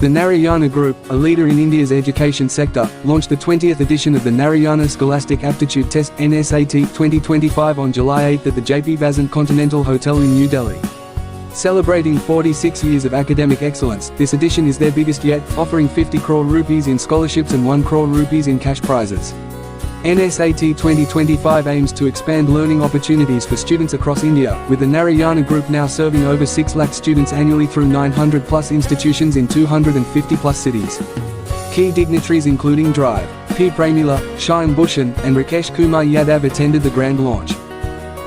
The Narayana Group, a leader in India's education sector, launched the 20th edition of the Narayana Scholastic Aptitude Test (NSAT) 2025 on July 8 at the JP Vasanth Continental Hotel in New Delhi. Celebrating 46 years of academic excellence, this edition is their biggest yet, offering 50 crore rupees in scholarships and 1 crore rupees in cash prizes. NSAT 2025 aims to expand learning opportunities for students across India, with the Narayana Group now serving over 6 lakh students annually through 900 plus institutions in 250 plus cities. Key dignitaries including Drive, P. Pramila, Shyam Bhushan, and Rakesh Kumar Yadav attended the grand launch.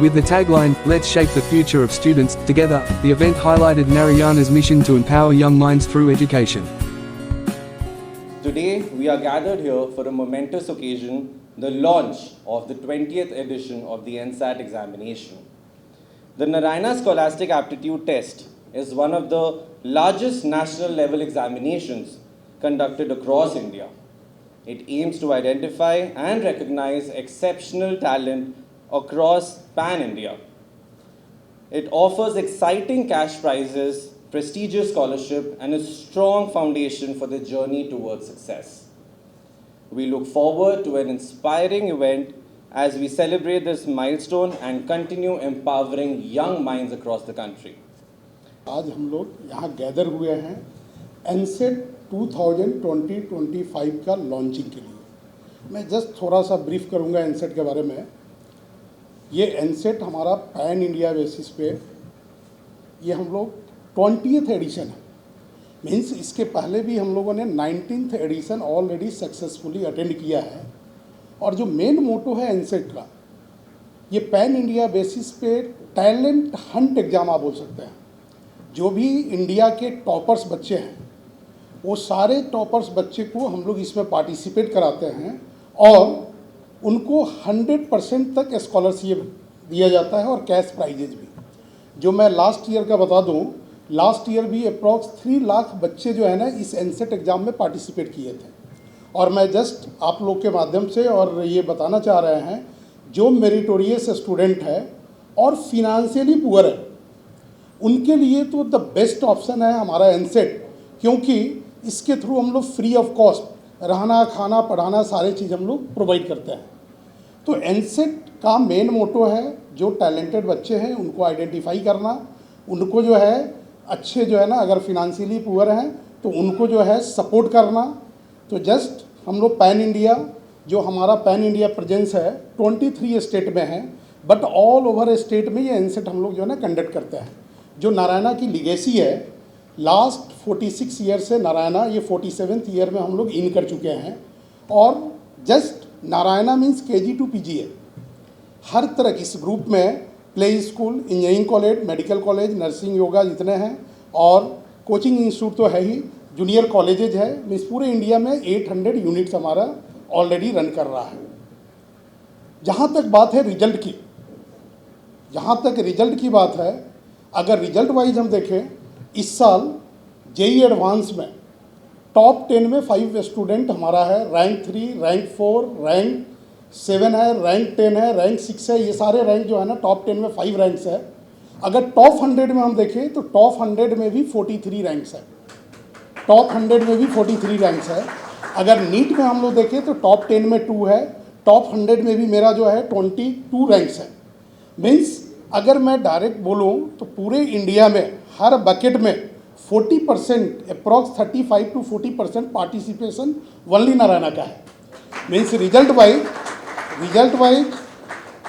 With the tagline, "Let's shape the future of students, together," the event highlighted Narayana's mission to empower young minds through education. Today, we are gathered here for a momentous occasion, the launch of the 20th edition of the NSAT examination. The Narayana Scholastic Aptitude Test is one of the largest national level examinations conducted across India. It aims to identify and recognize exceptional talent across pan-India. It offers exciting cash prizes, prestigious scholarship, and a strong foundation for the journey towards success. We look forward to an inspiring event as we celebrate this milestone and continue empowering young minds across the country. आज हम लोग यहाँ gather हुए हैं एनसेट 2020-25 का launching के लिए। मैं जस्ट थोड़ा सा ब्रीफ करूँगा एनसेट के बारे में। ये एनसेट हमारा पैन इंडिया बेसिस पे ये हम लोग 20th एडिशन है। मीन्स इसके पहले भी हम लोगों ने 19th edition already successfully attend किया है। और जो मेन मोटो है एनसेट का, ये पैन इंडिया बेसिस पे टैलेंट हंट एग्ज़ाम आप बोल सकते हैं। जो भी इंडिया के टॉपर्स बच्चे हैं, वो सारे टॉपर्स बच्चे को हम लोग इसमें पार्टिसिपेट कराते हैं और उनको 100% तक स्कॉलरशिप दिया जाता है और कैश प्राइजेज भी। जो मैं लास्ट ईयर का बता दूं, लास्ट ईयर भी अप्रॉक्स 3 लाख बच्चे जो है ना इस एनसेट एग्ज़ाम में पार्टिसिपेट किए थे। और मैं जस्ट आप लोग के माध्यम से और ये बताना चाह रहे हैं, जो मेरिटोरियस स्टूडेंट है और फिनेंशियली पुअर है, उनके लिए तो द बेस्ट ऑप्शन है हमारा एनसेट, क्योंकि इसके थ्रू हम लोग फ्री ऑफ कॉस्ट रहना, खाना, पढ़ाना सारे चीज़ हम लोग प्रोवाइड करते हैं। तो एनसेट का मेन मोटो है जो टैलेंटेड बच्चे हैं उनको आइडेंटिफाई करना, उनको जो है अच्छे जो है ना अगर फिनेंशियली पुअर हैं तो उनको जो है सपोर्ट करना। तो जस्ट हम लोग पैन इंडिया, जो हमारा पैन इंडिया प्रेजेंस है 23 स्टेट में है, बट ऑल ओवर स्टेट में ये एनसेट हम लोग जो है ना कंडक्ट करते हैं। जो नारायणा की लिगेसी है, लास्ट 46 ईयर से नारायणा ये 47th ईयर में हम लोग इन कर चुके हैं। और just Narayana means KG to PG है। हर तरह की इस ग्रुप में play school, engineering college, medical college, nursing, yoga जितने हैं और कोचिंग इंस्टीट्यूट तो है ही, जूनियर कॉलेजेज है। मीन्स पूरे इंडिया में 800 यूनिट्स हमारा ऑलरेडी रन कर रहा है। जहाँ तक बात है रिजल्ट की, जहाँ तक रिजल्ट की बात है, अगर रिजल्ट वाइज हम देखें, इस साल JEE एडवांस में टॉप 10 में 5 स्टूडेंट हमारा है। रैंक 3, रैंक 4, रैंक 7 है, रैंक 10 है, रैंक 6 है। ये सारे रैंक जो है ना टॉप 10 में 5 रैंक्स है। अगर टॉप 100 में हम देखें तो टॉप 100 में भी 43 रैंक्स है। टॉप 100 में भी 43 रैंक्स है। अगर नीट में हम लोग देखें तो टॉप 10 में 2 है, टॉप 100 में भी मेरा जो है 22 रैंक्स है। मीन्स अगर मैं डायरेक्ट बोलूँ तो पूरे इंडिया में हर बकेट में 40% approx 35 to 40% participation only Narayana का है। मीन्स रिजल्ट वाइज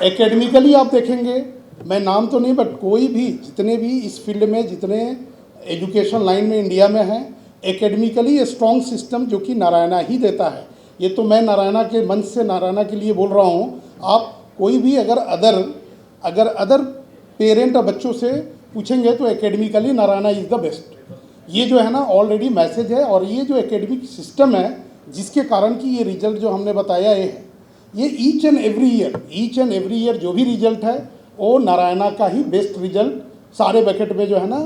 एकेडमिकली आप देखेंगे, मैं नाम तो नहीं बट कोई भी जितने भी इस फील्ड में जितने एजुकेशन लाइन में इंडिया में हैं, एकेडमिकली स्ट्रॉन्ग सिस्टम जो कि नारायणा ही देता है। ये तो मैं नारायणा के मंच से नारायणा के लिए बोल रहा हूँ। आप कोई भी अगर अदर पेरेंट और बच्चों से पूछेंगे तो academically Narayana is the best. ये जो है ना ऑलरेडी मैसेज है। और ये जो एकेडमिक सिस्टम है जिसके कारण कि ये रिजल्ट जो हमने बताया ये ईच एंड एवरी ईयर जो भी रिजल्ट है वो नारायणा का ही बेस्ट रिजल्ट सारे बकेट में जो है ना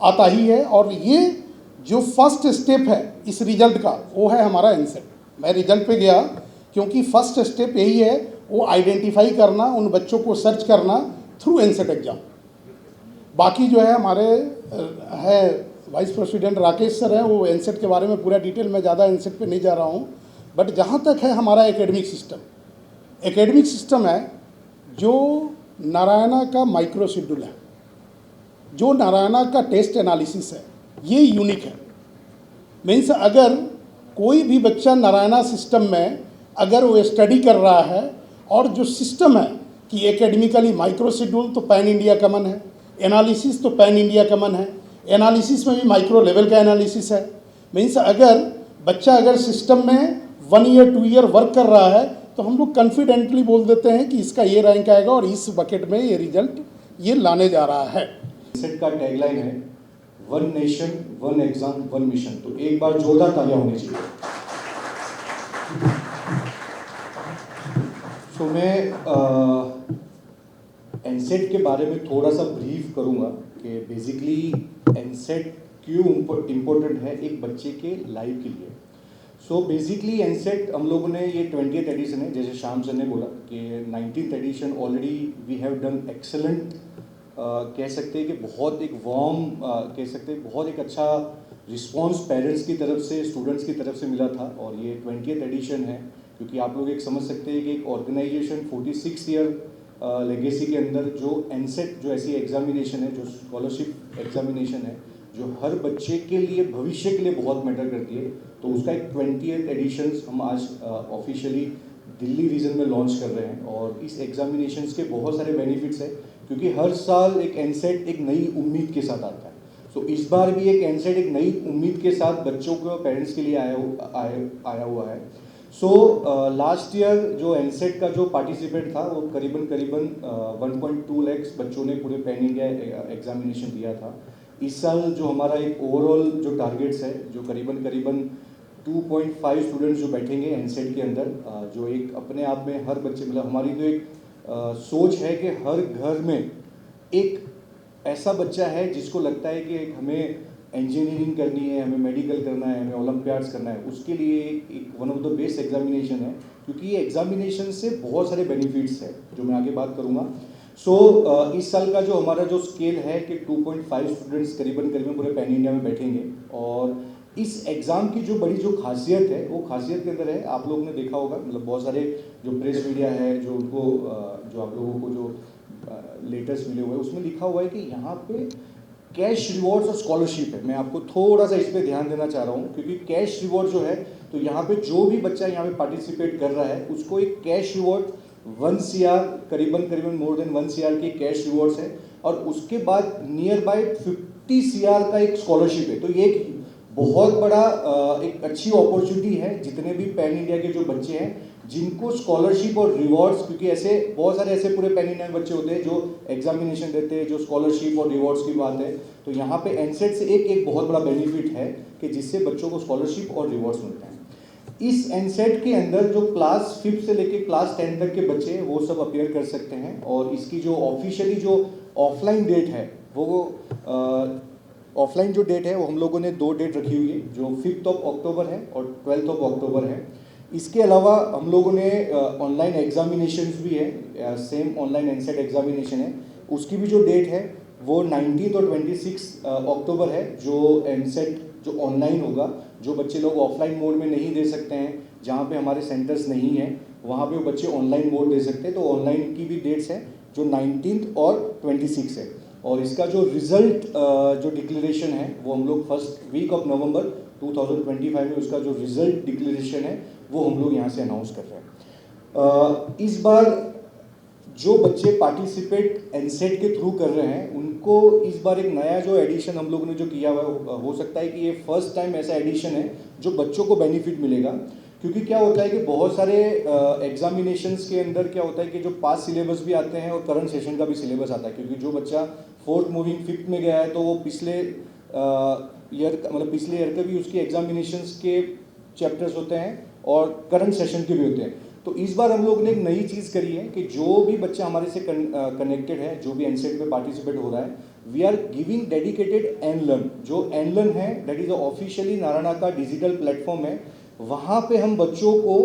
आता ही है। और ये जो फर्स्ट स्टेप है इस रिजल्ट का वो है हमारा एनसेट। मैं रिजल्ट पे गया क्योंकि फर्स्ट स्टेप यही है, वो आइडेंटिफाई करना, उन बच्चों को सर्च करना थ्रू एनसेट एग्ज़ाम। बाकी जो है हमारे है वाइस प्रेसिडेंट राकेश सर हैं, वो एनसेट के बारे में पूरा डिटेल में ज़्यादा एनसेट पे नहीं जा रहा हूँ, बट जहाँ तक है हमारा एकेडमिक सिस्टम है जो नारायणा का माइक्रो शेड्यूल है, जो नारायणा का टेस्ट एनालिसिस है, ये यूनिक है। मीन्स अगर कोई भी बच्चा नारायणा सिस्टम में अगर वो स्टडी कर रहा है और जो सिस्टम है कि एकेडमिकली माइक्रो शेड्यूल तो पैन इंडिया कॉमन है, एनालिसिस तो पैन इंडिया कॉमन है, एनालिसिस में भी माइक्रो लेवल का एनालिसिस है। मीन्स बच्चा अगर सिस्टम में 1 ईयर 2 ईयर वर्क कर रहा है तो हम लोग कॉन्फिडेंटली बोल देते हैं कि इसका ये रैंक आएगा और इस बकेट में ये रिजल्ट ये लाने जा रहा है। सेट का टैगलाइन है 1 नेशन 1 एग्जाम 1 मिशन। तो एक बार जोरदार तालियां होनी चाहिए। तो मैं एनसेट के बारे में थोड़ा सा ब्रीफ करूंगा कि बेसिकली एनसेट क्यों इम्पोर्टेंट है एक बच्चे के लाइफ के लिए। सो बेसिकली एनसेट हम लोगों ने ये 20th एडिशन है, जैसे श्याम सर ने बोला कि 19th edition already we have done excellent. कह सकते हैं कि बहुत एक वार्म कह सकते हैं बहुत एक अच्छा रिस्पॉन्स पेरेंट्स की तरफ से स्टूडेंट्स की तरफ से मिला था। और ये 20th एडिशन है क्योंकि आप लोग एक समझ सकते हैं कि एक ऑर्गेनाइजेशन 46 ईयर लेगेसी के अंदर जो एनसेट जो ऐसी एग्जामिनेशन है, जो स्कॉलरशिप एग्जामिनेशन है, जो हर बच्चे के लिए भविष्य के लिए बहुत मैटर करती है, तो उसका एक 20th एडिशन हम आज ऑफिशियली दिल्ली रीजन में लॉन्च कर रहे हैं। और इस एग्जामिनेशंस के बहुत सारे बेनिफिट्स हैं क्योंकि हर साल एक एनसेट एक नई उम्मीद के साथ आता है। सो इस बार भी एक एनसेट एक नई उम्मीद के साथ बच्चों को पेरेंट्स के लिए आया हुआ है। सो लास्ट ईयर जो एनसेट का जो पार्टिसिपेट था वो करीबन 1.2 लाख बच्चों ने पूरे पैन इंडिया एग्जामिनेशन दिया था। इस साल जो हमारा एक ओवरऑल जो टारगेट्स है जो करीबन 2.5 स्टूडेंट्स जो बैठेंगे एनसेट के अंदर, जो एक अपने आप में हर बच्चे मतलब हमारी तो एक सोच है कि हर घर में एक ऐसा बच्चा है जिसको लगता है कि हमें इंजीनियरिंग करनी है, हमें मेडिकल करना है, हमें ओलंपियाड्स करना है, उसके लिए एक one of the best examination है क्योंकि ये एग्जामिनेशन से बहुत सारे बेनिफिट्स है जो मैं आगे बात करूँगा। सो इस साल का जो हमारा जो स्केल है कि 2.5 स्टूडेंट्स करीबन पूरे पैन इंडिया में बैठेंगे। और इस एग्ज़ाम की जो बड़ी जो खासियत है वो खासियत के अंदर है, आप लोगों ने देखा होगा मतलब बहुत सारे जो प्रेस मीडिया है जो उनको जो आप लोगों को जो लेटर्स मिले हुए हैं उसमें लिखा हुआ है कि यहाँ पे कैश रिवॉर्ड्स और स्कॉलरशिप है। मैं आपको थोड़ा सा इस पर ध्यान देना चाह रहा हूँ क्योंकि कैश रिवॉर्ड जो है तो यहाँ पे जो भी बच्चा यहाँ पे पार्टिसिपेट कर रहा है उसको एक कैश रिवॉर्ड 1 CR करीबन मोर देन 1 CR के कैश रिवॉर्ड्स है और उसके बाद नियर बाय 50 CR का एक स्कॉलरशिप है। तो ये एक बहुत बड़ा एक अच्छी अपॉर्चुनिटी है जितने भी पैन इंडिया के जो बच्चे हैं जिनको स्कॉलरशिप और रिवॉर्ड्स, क्योंकि ऐसे बहुत सारे ऐसे पूरे पैन इंडिया बच्चे होते हैं जो एग्जामिनेशन देते हैं जो स्कॉलरशिप और रिवॉर्ड्स की बात है, तो यहाँ पे एनसेट से एक बहुत बड़ा बेनिफिट है कि जिससे बच्चों को स्कॉलरशिप और रिवॉर्ड्स मिलते हैं। इस एनसेट के अंदर जो क्लास 5 से लेके क्लास 10 तक के बच्चे हैं वो सब अपीयर कर सकते हैं। और इसकी जो ऑफिशियली जो ऑफलाइन डेट है वो ऑफलाइन जो डेट है वो हम लोगों ने 2 डेट रखी हुई है, जो 5th of October है और 12th of October है। इसके अलावा हम लोगों ने ऑनलाइन एग्जामिनेशंस भी है, सेम ऑनलाइन एनसेट एग्जामिनेशन है, उसकी भी जो डेट है वो 19th और 26 अक्टूबर है। जो एनसेट जो ऑनलाइन होगा, जो बच्चे लोग ऑफलाइन मोड में नहीं दे सकते हैं, जहाँ पे हमारे सेंटर्स नहीं हैं वहाँ पे वो बच्चे ऑनलाइन मोड दे सकते हैं। तो ऑनलाइन की भी डेट्स हैं जो 19th और 26 है। और इसका जो रिज़ल्ट जो डिक्लेरेशन है वो हम लोग फर्स्ट वीक ऑफ नवंबर 2025 में उसका जो रिज़ल्ट डिक्लेरेशन है वो हम लोग यहाँ से अनाउंस कर रहे हैं। इस बार जो बच्चे पार्टिसिपेट एनसेट के थ्रू कर रहे हैं उनको इस बार एक नया जो एडिशन हम लोगों ने जो किया हुआ हो सकता है कि ये फर्स्ट टाइम ऐसा एडिशन है जो बच्चों को बेनिफिट मिलेगा। क्योंकि क्या होता है कि बहुत सारे एग्जामिनेशंस के अंदर क्या होता है कि जो पास सिलेबस भी आते हैं और करंट सेशन का भी सिलेबस आता है, क्योंकि जो बच्चा 4th मूविंग 5th में गया है तो वो पिछले ईयर के भी उसकी एग्जामिनेशंस के चैप्टर्स होते हैं और करंट सेशन के भी होते हैं। तो इस बार हम लोग ने एक नई चीज़ करी है कि जो भी बच्चा हमारे से कनेक्टेड है, जो भी एनसेट में पार्टिसिपेट हो रहा है, वी आर गिविंग डेडिकेटेड एनलर्न। जो एनलर्न है दैट इज ऑफिशियली नारायणा का डिजिटल प्लेटफॉर्म है, वहाँ पे हम बच्चों को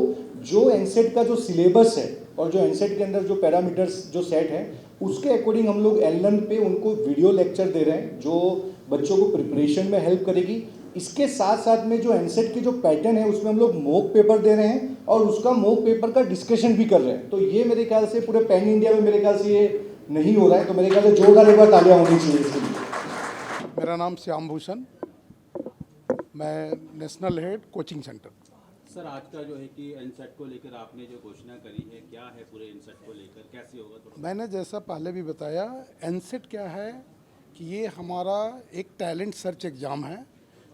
जो एनसेट का जो सिलेबस है और जो एनसेट के अंदर जो पैरामीटर्स जो सेट है उसके अकॉर्डिंग हम लोग एनलर्न पे उनको वीडियो लेक्चर दे रहे हैं, जो बच्चों को प्रिपरेशन में हेल्प करेगी। इसके साथ साथ में जो एनसेट के जो पैटर्न है उसमें हम लोग मॉक पेपर दे रहे हैं और उसका मॉक पेपर का डिस्कशन भी कर रहे हैं। तो ये मेरे ख्याल से पूरे पैन इंडिया में मेरे ख्याल से ये नहीं हो रहा है, तो मेरे ख्याल से जोरदार एक बार तालियां होनी चाहिए इसके लिए। मेरा नाम श्याम भूषण, मैं national head coaching centre. Sir, आज का जो है कि एनसेट को लेकर आपने जो घोषणा करी है, क्या है पूरे एनसेट को लेकर, कैसे होगा थोड़ा? मैंने जैसा पहले भी बताया, एनसेट क्या है कि ये हमारा एक टैलेंट सर्च एग्ज़ाम है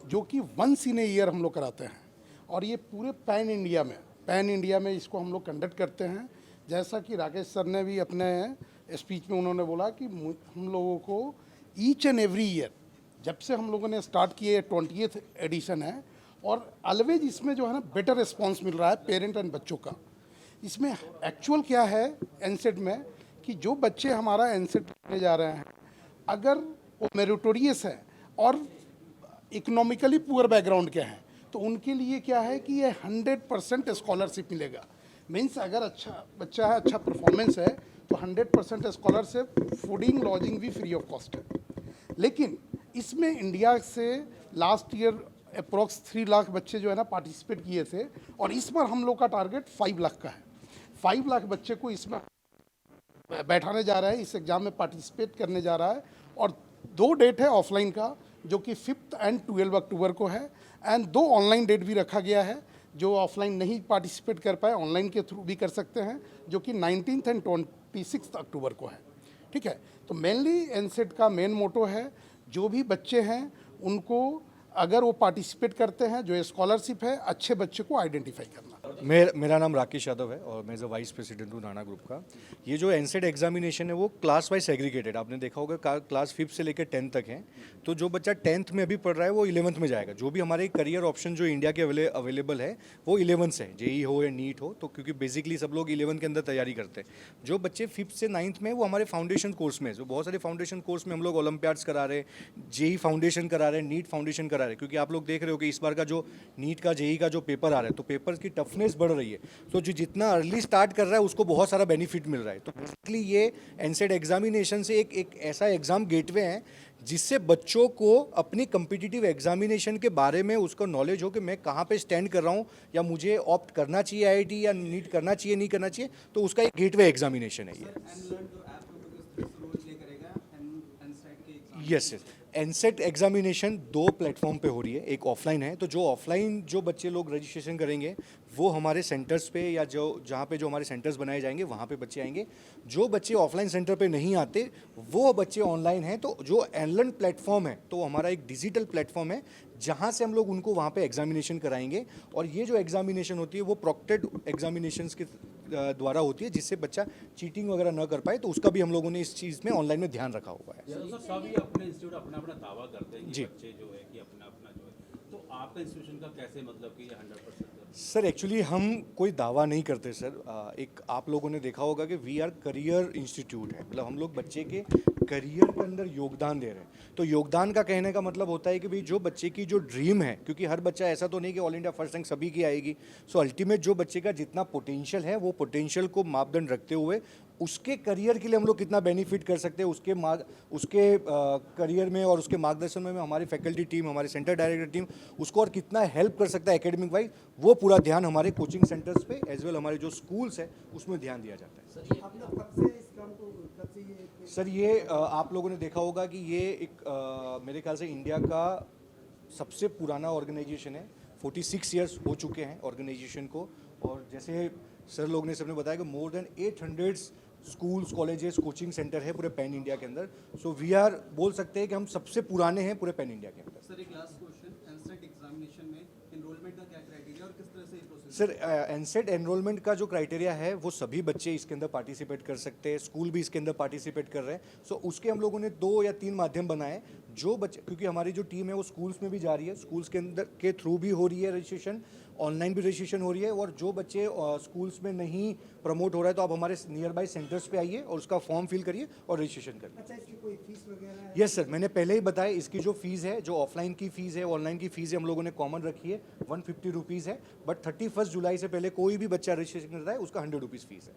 जो कि वंस इन ए ईयर हम लोग कराते हैं और ये पूरे पैन इंडिया में इसको हम लोग कंडक्ट करते हैं। जैसा कि राकेश सर ने भी अपने स्पीच में उन्होंने बोला कि हम लोगों को ईच एंड एवरी ईयर, जब से हम लोगों ने स्टार्ट किए 20th एडिशन है और ऑलवेज इसमें जो है ना बेटर रिस्पांस मिल रहा है पेरेंट एंड बच्चों का। इसमें एक्चुअल क्या है एनसेट में कि जो बच्चे हमारा एनसेट लेने जा रहे हैं, अगर वो मेरिटोरियस है और इकोनॉमिकली पुअर बैकग्राउंड के हैं, तो उनके लिए क्या है कि ये 100% स्कॉलरशिप मिलेगा। मीन्स अगर अच्छा बच्चा है, अच्छा परफॉर्मेंस है, तो 100% स्कॉलरशिप, फूडिंग लॉजिंग भी फ्री ऑफ कॉस्ट है। लेकिन इसमें इंडिया से लास्ट ईयर अप्रॉक्स 3 लाख बच्चे जो है ना पार्टिसिपेट किए थे और इस बार हम लोग का टारगेट 5 लाख का है। 5 लाख बच्चे को इसमें बैठाने जा रहा है, इस एग्ज़ाम में पार्टिसिपेट करने जा रहा है। और 2 डेट है ऑफलाइन का जो कि 5 एंड 12 अक्टूबर को है, एंड 2 ऑनलाइन डेट भी रखा गया है। जो ऑफलाइन नहीं पार्टिसिपेट कर पाए ऑनलाइन के थ्रू भी कर सकते हैं, जो कि 19 एंड 26 अक्टूबर को है। ठीक है, तो मेनली एनसेट का मेन मोटो है जो भी बच्चे हैं उनको अगर वो पार्टिसिपेट करते हैं, जो स्कॉलरशिप है, अच्छे बच्चे को आइडेंटिफाई करना। मेरा नाम राकेश यादव है और मैं एज अ वाइस प्रेसिडेंट हूँ नाना ग्रुप का। ये जो एनसेट एग्जामिनेशन है वो क्लास वाइज सेग्रीगेटेड, आपने देखा होगा क्लास 5 से लेकर 10 तक है। तो जो बच्चा 10th में अभी पढ़ रहा है वो 11th में जाएगा। जो भी हमारे करियर ऑप्शन जो इंडिया के अवेलेबल है वो 11th से है, जेई हो या नीट हो, तो क्योंकि बेसिकली सब लोग 11th के अंदर तैयारी करते हैं। जो बच्चे 5th से 9th में वो हमारे फाउंडेशन कोर्स में, जो बहुत सारे फाउंडेशन कोर्स में हम लोग ओलंपियाड्स करा रहे हैं, जेई फाउंडेशन करा रहे हैं, नीट फाउंडेशन करा रहे हैं। क्योंकि आप लोग देख रहे हो कि इस बार का जो नीट का जेई का जो पेपर आ रहा है, तो पेपर की टफनेस बढ़ रही है। तो जो जितना अर्ली स्टार्ट कर रहा है उसको बहुत सारा बेनिफिट मिल रहा है। तो बेसिकली ये एनसेट एग्जामिनेशन से एक ऐसा एग्जाम गेटवे है जिससे बच्चों को अपनी कम्पिटिटिव एग्जामिनेशन के बारे में उसको नॉलेज हो कि मैं कहाँ पे स्टैंड कर रहा हूँ, या मुझे ऑप्ट करना चाहिए आईआईटी या नीट करना चाहिए नहीं करना चाहिए। तो उसका एक गेटवे एग्जामिनेशन है ये। यस, एनसेट एग्जामिनेशन 2 प्लेटफॉर्म पे हो रही है, एक ऑफलाइन है। तो जो ऑफलाइन जो बच्चे लोग रजिस्ट्रेशन करेंगे वो हमारे सेंटर्स पे या जो जहाँ पे जो हमारे सेंटर्स बनाए जाएंगे वहाँ पे बच्चे आएंगे। जो बच्चे ऑफलाइन सेंटर पे नहीं आते वो बच्चे ऑनलाइन हैं। तो जो एनलर्न प्लेटफॉर्म है तो हमारा एक डिजिटल प्लेटफॉर्म है जहाँ से हम लोग उनको वहाँ पे एग्जामिनेशन कराएंगे। और ये जो एग्जामिनेशन होती है वो प्रोक्टेड एग्जामिनेशंस के द्वारा होती है, जिससे बच्चा चीटिंग वगैरह न कर पाए। तो उसका भी हम लोगों ने इस चीज़ में ऑनलाइन में ध्यान रखा हुआ है। सर, सभी अपने इंस्टीट्यूट अपना अपना दावा करते हैं कि बच्चे जो है कि अपना अपना जो है, तो आपका इंस्टीट्यूशन का कैसे मतलब कि ये 100%? सर एक्चुअली हम कोई दावा नहीं करते सर। एक आप लोगों ने देखा होगा कि वी आर करियर इंस्टीट्यूट है, मतलब हम लोग बच्चे के करियर के अंदर योगदान दे रहे हैं। तो योगदान का कहने का मतलब होता है कि भाई जो बच्चे की जो ड्रीम है, क्योंकि हर बच्चा ऐसा तो नहीं कि ऑल इंडिया फर्स्ट रैंक सभी की आएगी। सो अल्टीमेट जो बच्चे का जितना पोटेंशियल है वो पोटेंशियल को मापदंड रखते हुए उसके करियर के लिए हम लोग कितना बेनिफिट कर सकते हैं, उसके करियर में और उसके मार्गदर्शन में हमारी फैकल्टी टीम, हमारी सेंटर डायरेक्टर टीम उसको और कितना हेल्प कर सकता है एकेडमिक वाइज, वो पूरा ध्यान हमारे कोचिंग सेंटर्स पे एज वेल हमारे जो स्कूल्स है उसमें ध्यान दिया जाता है। सर ये आप लोगों ने देखा होगा कि ये एक मेरे ख्याल से इंडिया का सबसे पुराना ऑर्गेनाइजेशन है। 46 ईयर्स हो चुके हैं ऑर्गेनाइजेशन को। और जैसे सर लोग ने सबने बताया कि more than 800 schools, colleges, coaching centre है पूरे पैन इंडिया के अंदर। सो वी आर बोल सकते हैं कि हम सबसे पुराने हैं पूरे पैन इंडिया के अंदर। सर एक लास्ट क्वेश्चन, एनसेट एग्जामिनेशन में एनरोलमेंट का क्या क्राइटेरिया और किस तरह से ये प्रोसेस? सर एनसेट एनरोलमेंट का जो क्राइटेरिया है वो सभी बच्चे इसके अंदर पार्टिसिपेट कर सकते हैं, स्कूल भी इसके अंदर पार्टिसिपेट कर रहे हैं। सो उसके हम लोगों ने 2 या 3 माध्यम बनाए। जो बच्चे, क्योंकि हमारी जो टीम है वो स्कूल्स में भी जा रही है, स्कूल्स के अंदर के थ्रू भी हो रही है रजिस्ट्रेशन, ऑनलाइन भी रजिस्ट्रेशन हो रही है। और जो बच्चे स्कूल्स में नहीं प्रमोट हो रहा है तो आप हमारे नियर बाई सेंटर्स पे आइए और उसका फॉर्म फिल करिए और रजिस्ट्रेशन करिए। अच्छा, इसकी कोई फीस वगैरह है? यस सर, मैंने पहले ही बताया इसकी जो फीस है, जो ऑफलाइन की फीस है, ऑनलाइन की फीस है, हम लोगों ने कॉमन रखी है 150 रुपीज़ है। बट 31 जुलाई से पहले कोई भी बच्चा रजिस्ट्रेशन करता है उसका 100 रुपीज़ फीस है।